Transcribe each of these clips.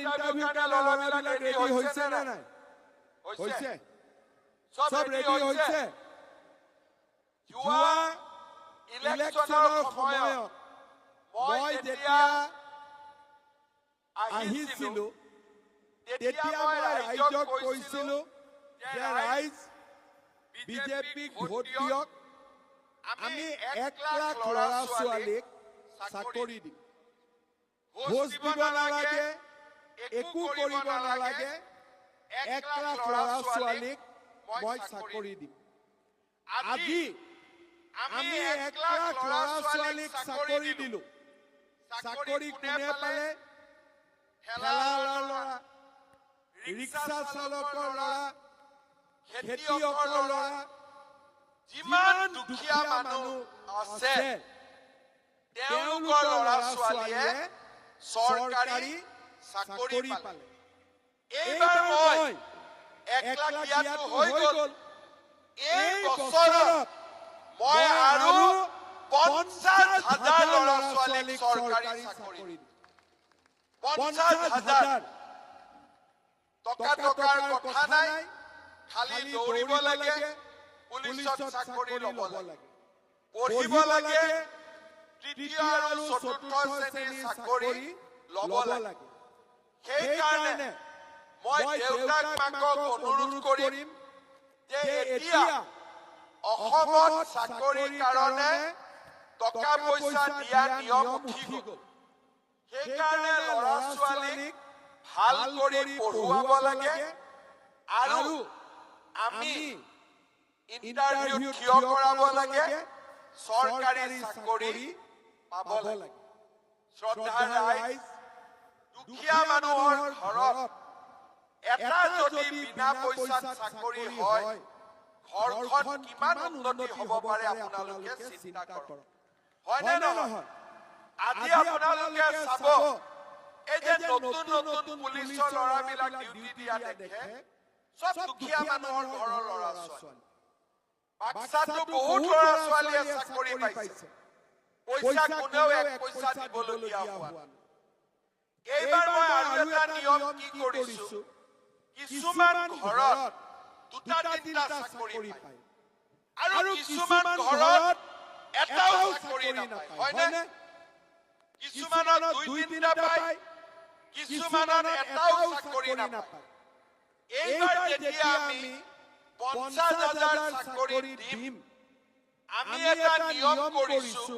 Interview কাৰণে ল'ৰাবিলাক ready হৈছে নে নাই? হৈছে? সব ৰেডি হৈছে? যোৱা ইলেকশ্যনৰ সময়ত মই যেতিয়া আহিছিলো তেতিয়া মই ৰাইজক কৈছিলো যে ৰাইজ বিজেপিক ভোট দিয়ক, আমি 1 লাখ ল'ৰা ছোৱালীক চাকৰি দিম, ঘোষ দিব নালাগে, একো কৰিব নালাগে, 1 লাখ ল'ৰা ছোৱালীক মই চাকৰি দিম। আজি আমি 1 লাখ ল'ৰা ছোৱালীক চাকৰি দিলো। চাকৰি কোনে পালে? ঠেলাৰ ল'ৰা, ৰিক্সা চালকৰ ল'ৰা, খেতিয়কৰ ল'ৰা, যিমান দুখীয়া মানুহ আছে তেওঁলোকৰ ল'ৰা ছোৱালীয়ে চৰকাৰী চাকৰি পালে। এইবাৰ মই 1 লাখ দিয়াটো হৈ গ'ল। এই বছৰত মই আৰু 50,000 ল'ৰা ছোৱালীক চৰকাৰী চাকৰি দিম। 50,000 টকাৰ কথা নাই, খালি দৌৰিব লাগে, পুলিচত চাকৰি ল'ব লাগে, পঢ়িব লাগে, তৃতীয় আৰু চতুৰ্থ শ্ৰেণীৰ চাকৰি ল'ব লাগে। সেইকাৰণে মই দেউতাক মাকক অনুৰোধ কৰিম যে এতিয়া অসমত চাকৰিৰ কাৰণে টকা পইচা দিয়া নিয়ম উঠি গ'ল। সেইকাৰণে ল'ৰা ছোৱালীক ভাল কৰি পঢ়ুৱাব লাগে আৰু আমি ইন্টাৰভিউ থিয় কৰাব লাগে, চৰকাৰী চাকৰি পাব লাগে। শ্ৰদ্ধাৰ ৰাইজ, দুখীয়া মানুহৰ ঘৰত এটা যদি বিনা পইচাত চাকৰি হয়, ঘৰখন কিমান উন্নতি হ'ব পাৰে আপোনালোকে চিন্তা কৰক। হয়নে নহয়? আজি আপোনালোকে চাব, এই যে নতুন নতুন পুলিচৰ ল'ৰাবিলাক ডিউটি দিয়া দেখে, সব দুখীয়া মানুহৰ ঘৰৰ ল'ৰা ছোৱালী। বাক্সাতো বহুত ল'ৰা ছোৱালীয়ে চাকৰি পাইছে, পইচা কোনেও 1 পইচা দিবলগীয়া হোৱা নাই। এইবাৰ মই আৰু এটা নিয়ম কি কৰিছো, কিছুমান ঘৰত 2-3টা চাকৰি পায় আৰু কিছুমান ঘৰত এটাও চাকৰি নাপায়। হয়নে? কিছুমানত 2-3টা পায়, কিছুমানত এটাও চাকৰি নাপায়। এইবাৰ যেতিয়া আমি 50,000 চাকৰি দিম, আমি এটা নিয়ম কৰিছো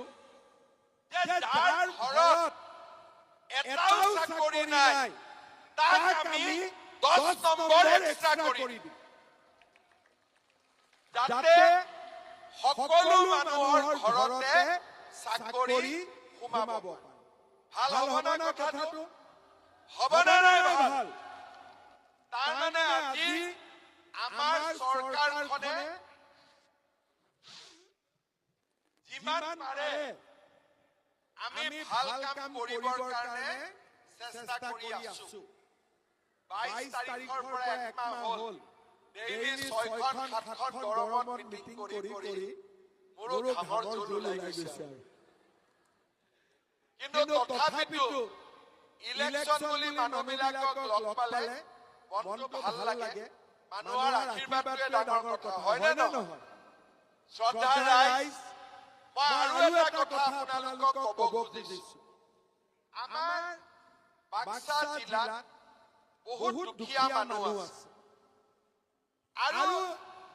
যে যাৰ ঘৰত এটাও চাকৰি নাই তাক আমি 10 নম্বৰ এক্সট্ৰা কৰি দিম, যাতে সকলো মানুহৰ ঘৰতে চাকৰি সোমাব পাৰে। ভাল হ'ব না কথাটো? হ'ব না নাই ভাল? তাৰমানে আজি আমাৰ চৰকাৰখনে যিমান পাৰে আমি ভাল কাম কৰিবৰ কাৰণে চেষ্টা কৰি আছো। 22 তাৰিখৰ পৰা 1 মাহ হ'ল ডেইলি 6খন-7খন গৰমত মিটিং কৰি মোৰো ঘামৰ জোল ওলাই গৈছে। কিন্তু তথাপিতো ইলেকশ্যন বুলি মানুহবিলাকক লগ পালে মনটো ভাল লাগে, মানুহৰ আশীৰ্বাদটোৱে ডাঙৰ কথা। হয়নে নহয়? শ্ৰদ্ধাৰ ৰাইজ, মই আৰু এটা কথা আপোনালোকক ক'ব খুজিছো। আমাৰ বাক্সা জিলাত বহুত দুখীয়া মানুহ আছে আৰু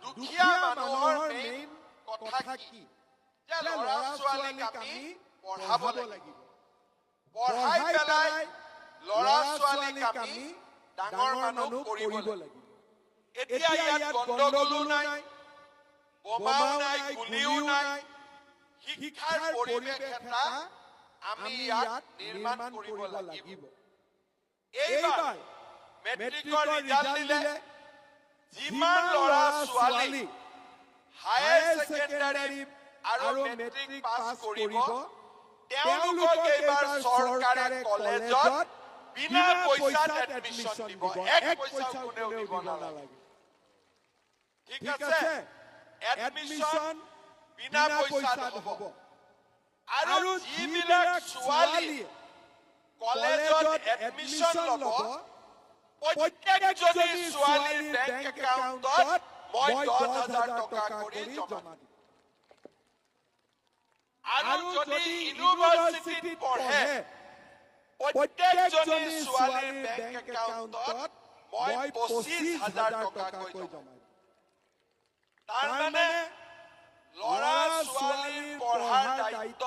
দুখীয়া মানুহৰ মেইন কথা কি যে ল'ৰা ছোৱালীক আমি পঢ়াব লাগিব, পঢ়াই পেলাই ল'ৰা ছোৱালীক আমি ডাঙৰ মানুহ কৰিব লাগিব। এতিয়া ইয়াত গণ্ডগোলো নাই, বোমাও নাই, গুলিও নাই, শিক্ষাৰ পৰিৱেশ এটা আমি ইয়াত নিৰ্মাণ কৰিব লাগিব। এইবাৰ মেট্ৰিকৰ ৰিজাল্ট দিলে যিমান ল'ৰা ছোৱালী হায়াৰ ছেকেণ্ডাৰী আৰু মেট্ৰিক পাছ কৰিব, তেওঁলোকক এইবাৰ চৰকাৰে কলেজত বিনা পইচাত এডমিশ্যন দিব। 1 পইচাও কোনেও দিব নালাগে। ঠিক আছে? এডমিশ্যন বিনা পইচাত হ'ব। আৰু যিবিলাক ছোৱালী কলেজত এডমিশন ল'ব প্ৰত্যেকজনী ছোৱালীৰ বেংক একাউণ্টত মই 10,000 টকা কৰি জমা দিম আৰু যদি ইউনিভাৰ্চিটিত পঢ়ে প্ৰত্যেকজনী ছোৱালীৰ বেংক একাউণ্টত মই 25,000 টকাকৈ জমা দিম তাৰমানে ল'ৰা ছোৱালীৰ পঢ়াৰ দায়িত্ব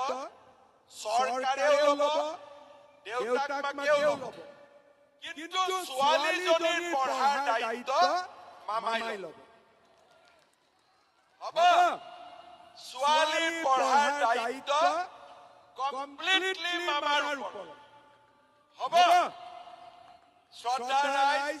চৰকাৰেও ল'ব দেউতাক মাকেও ল'ব কিন্তু ছোৱালীজনীৰ পঢ়াৰ দায়িত্ব মামাই ল'ব হ'ব ছোৱালীৰ পঢ়াৰ দায়িত্ব কমপ্লিটলি মামাৰ ওপৰত হ'ব শ্ৰদ্ধা ৰাইজ